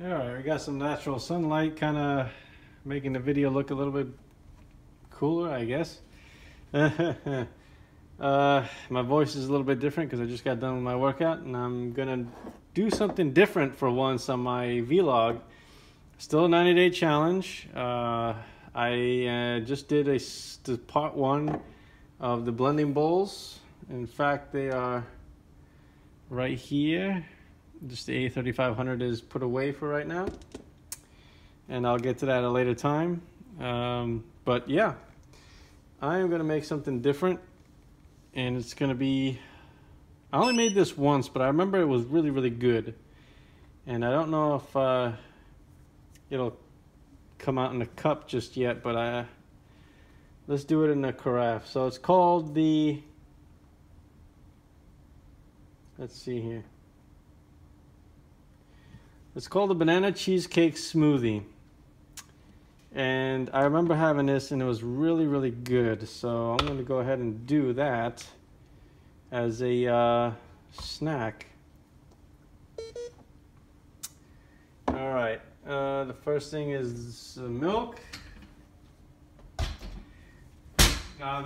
Alright, we got some natural sunlight kind of making the video look a little bit cooler, I guess. My voice is a little bit different because I just got done with my workout, and I'm gonna do something different for once on my vlog. Still a 90-day challenge. I just did the part one of the blending bowls. In fact, they are right here. Just the A3500 is put away for right now, and I'll get to that at a later time. But yeah, I am gonna make something different, and it's gonna be, I only made this once, but I remember it was really good, and I don't know if it'll come out in a cup just yet, but let's do it in a carafe. So it's called the, let's see here, it's called the Banana Cheesecake Smoothie. And I remember having this, and it was really good. So I'm going to go ahead and do that as a snack. All right. The first thing is milk.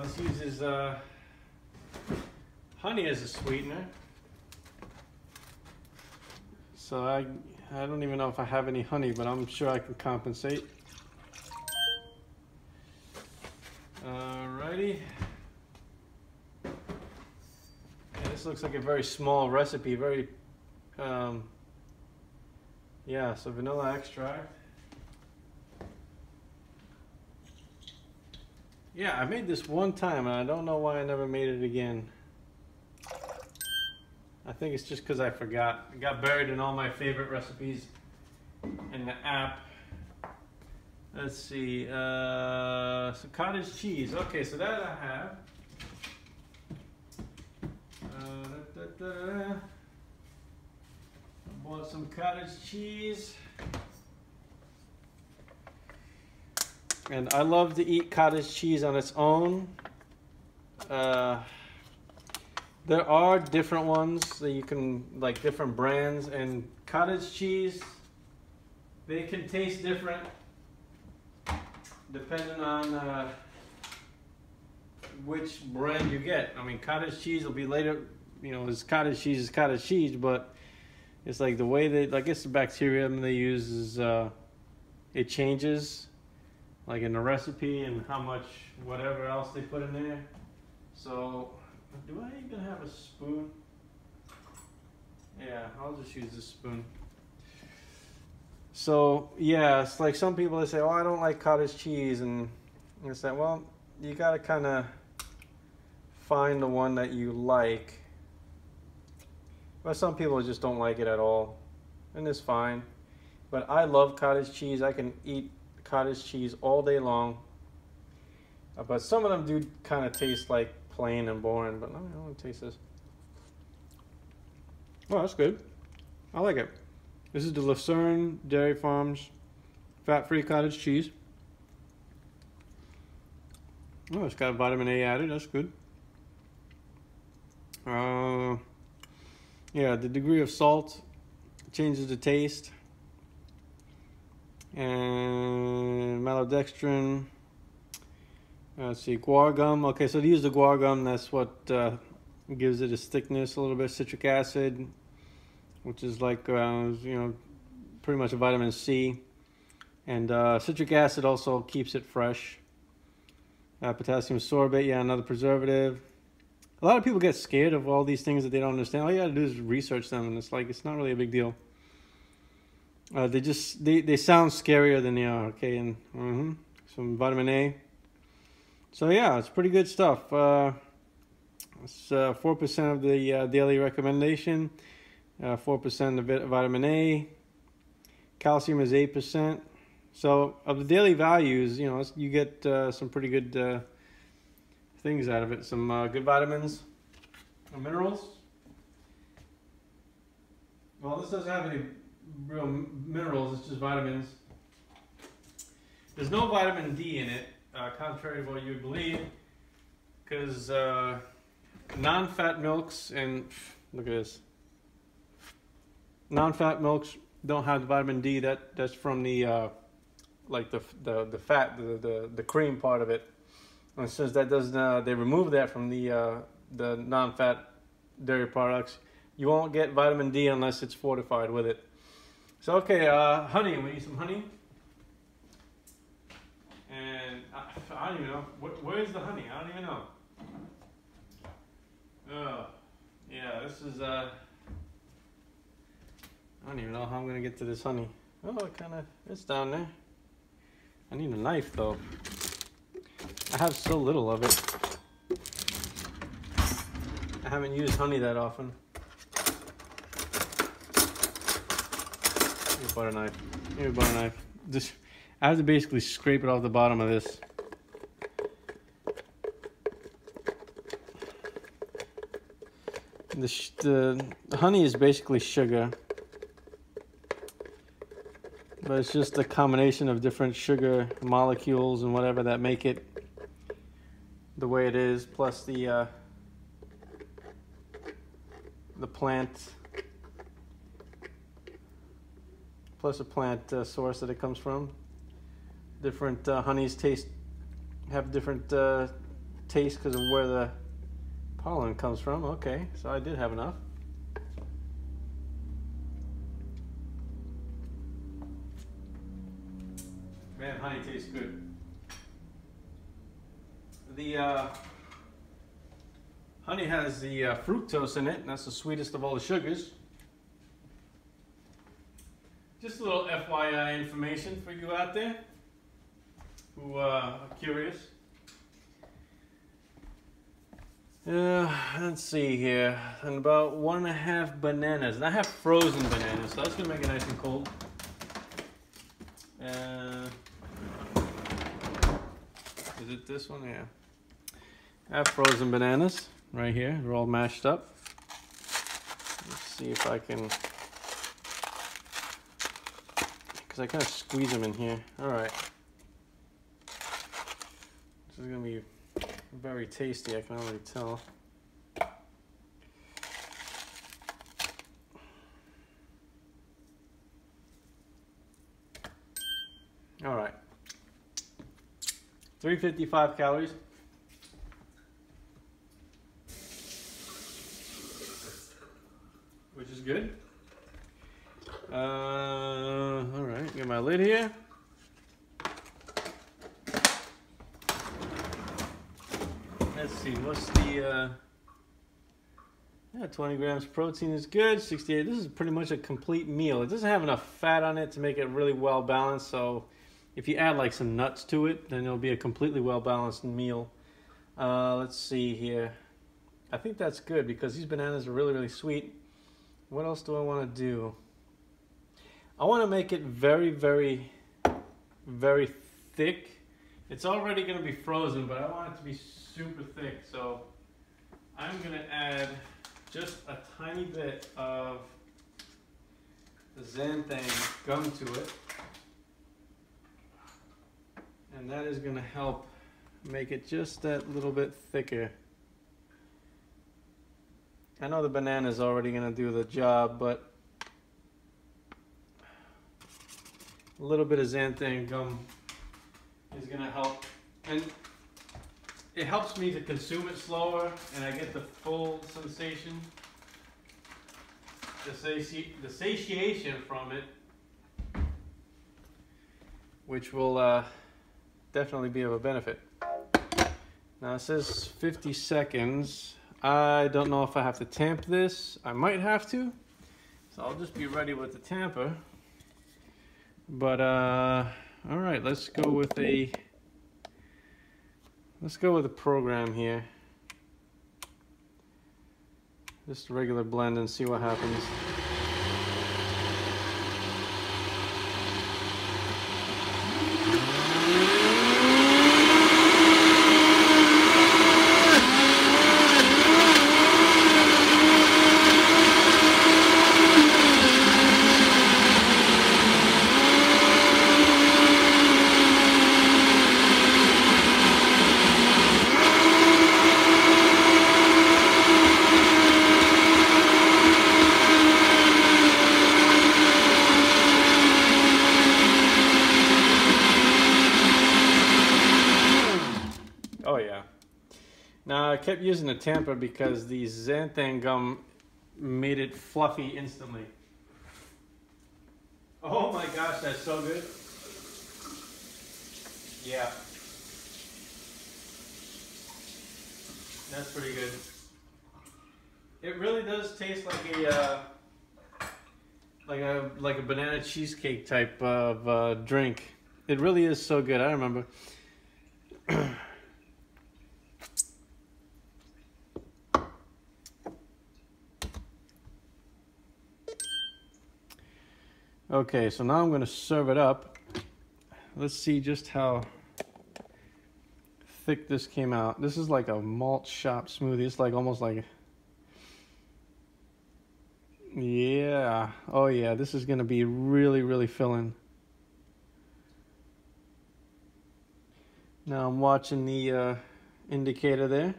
This uses honey as a sweetener. So I don't even know if I have any honey, but I'm sure I can compensate. Alrighty. Yeah, this looks like a very small recipe. Very, yeah. So vanilla extract. Yeah, I made this one time, and I don't know why I never made it again. I think it's just because I forgot. It got buried in all my favorite recipes in the app. Let's see. So cottage cheese. Okay, so that I have. I bought some cottage cheese. And I love to eat cottage cheese on its own. There are different ones that you can, like different brands, and cottage cheese, they can taste different depending on which brand you get. I mean, cottage cheese will be later, you know, it's cottage cheese, but it's like the way they, I guess the bacterium they use is, it changes, like in the recipe and how much whatever else they put in there. So, do I even have a spoon? Yeah, I'll just use this spoon. So, yeah, it's like some people, they say, oh, I don't like cottage cheese. And it's like, well, you got to kind of find the one that you like. But some people just don't like it at all. And it's fine. But I love cottage cheese. I can eat cottage cheese all day long. But some of them do kind of taste like plain and boring, but I want to taste this. Oh, that's good. I like it. This is the Lucerne Dairy Farms fat-free cottage cheese. Oh, it's got vitamin A added. That's good. Yeah, the degree of salt changes the taste. And maltodextrin. Let's see, guar gum. Okay, so to use the guar gum, that's what gives it its thickness a little bit. Citric acid, which is like, you know, pretty much a vitamin C. And citric acid also keeps it fresh. Potassium sorbate, yeah, another preservative. A lot of people get scared of all these things that they don't understand. All you gotta do is research them, and it's like, it's not really a big deal. They sound scarier than they are, okay? And some vitamin A. So yeah, it's pretty good stuff. It's 4% of the daily recommendation, 4% of vitamin A. Calcium is 8%. So of the daily values, you know, you get some pretty good things out of it. Some good vitamins and minerals. Well, this doesn't have any real minerals, it's just vitamins. There's no vitamin D in it. Contrary to what you would believe, because non-fat milks, and look at this, non-fat milks don't have the vitamin D, that's from the like the fat, the cream part of it. And since that doesn't, they remove that from the non-fat dairy products, you won't get vitamin D unless it's fortified with it. So okay, honey. We need some honey. And I don't even know where's the honey. I don't even know. Oh, yeah. This is I don't even know how I'm gonna get to this honey. Oh, it's down there. I need a knife though. I have so little of it. I haven't used honey that often. Give me a butter knife. Give me a butter knife. Just, I have to basically scrape it off the bottom of this. The honey is basically sugar. But it's just a combination of different sugar molecules and whatever that make it the way it is, plus the plant, plus a plant source that it comes from. Different honeys have different taste because of where the pollen comes from. Okay, so I did have enough. Man, honey tastes good. The honey has the fructose in it, and that's the sweetest of all the sugars. Just a little FYI information for you out there who are curious. Let's see here. And about 1.5 bananas. And I have frozen bananas, so that's going to make it nice and cold. Is it this one? Yeah. I have frozen bananas right here. They're all mashed up. Let's see if I can, because I kind of squeeze them in here. All right. This is going to be very tasty, I can already tell. All right. 355 calories. Which is good. All right, get my lid here. Let's see, what's the, yeah, 20 grams protein is good, 68. This is pretty much a complete meal. It doesn't have enough fat on it to make it really well balanced, so if you add like some nuts to it, then it'll be a completely well balanced meal. Let's see here. I think that's good because these bananas are really, really sweet. What else do I want to do? I want to make it very, very, very thick. It's already going to be frozen, but I want it to be super thick. So I'm going to add just a tiny bit of the xanthan gum to it. And that is going to help make it just that little bit thicker. I know the banana is already going to do the job, but a little bit of xanthan gum is going to help. And it helps me to consume it slower, and I get the full sensation, the satiation from it, which will definitely be of a benefit. Now it says 50 seconds. I don't know if I have to tamp this. I might have to, so I'll just be ready with the tamper. But all right, let's go with a program here. Just a regular blend and see what happens. Now I kept using the tamper because the xanthan gum made it fluffy instantly. Oh my gosh, that's so good. Yeah. That's pretty good. It really does taste like a banana cheesecake type of drink. It really is so good. I remember. Okay, so now I'm going to serve it up. Let's see just how thick this came out. This is like a malt shop smoothie. It's like almost like, yeah. Oh yeah, this is going to be really, really filling. Now I'm watching the indicator there.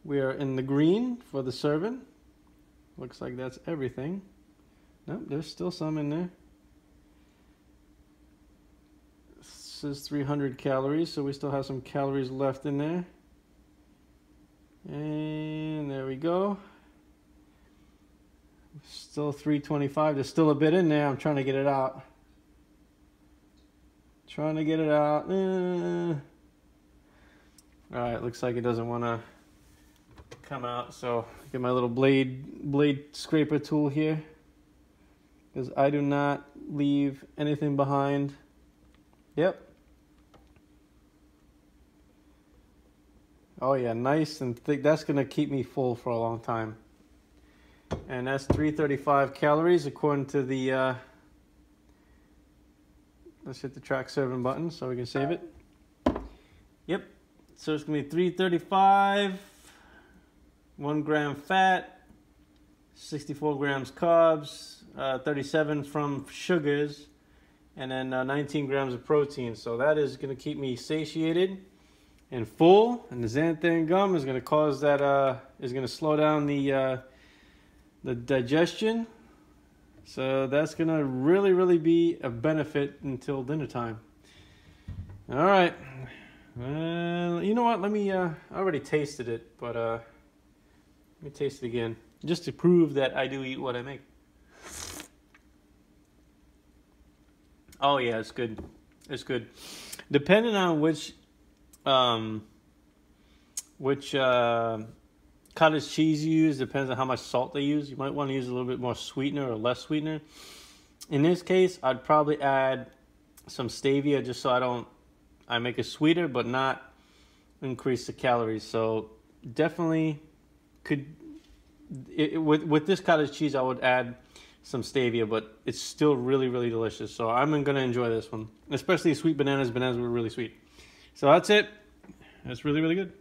We are in the green for the serving. Looks like that's everything. Nope, there's still some in there. This is 300 calories, so we still have some calories left in there. And there we go. Still 325. There's still a bit in there. I'm trying to get it out. Trying to get it out. Alright, looks like it doesn't want to come out, so get my little blade scraper tool here, because I do not leave anything behind. Yep. Oh yeah, nice and thick. That's gonna keep me full for a long time. And that's 335 calories according to the let's hit the track serving button so we can save it. Yep. So it's gonna be 335, 1 gram fat, 64 grams carbs, 37 from sugars, and then 19 grams of protein. So that is going to keep me satiated and full. And the xanthan gum is going to cause that, is going to slow down the digestion. So that's going to really, really be a benefit until dinner time. All right. You know what? Let me, I already tasted it, but let me taste it again, just to prove that I do eat what I make. Oh yeah, it's good. It's good. Depending on which cottage cheese you use, depends on how much salt they use. You might want to use a little bit more sweetener or less sweetener. In this case, I'd probably add some stevia just so I make it sweeter, but not increase the calories. So definitely with this cottage cheese, I would add some stevia, but it's still really, really delicious. So I'm going to enjoy this one, especially sweet bananas. Bananas were really sweet. So that's it. That's really, really good.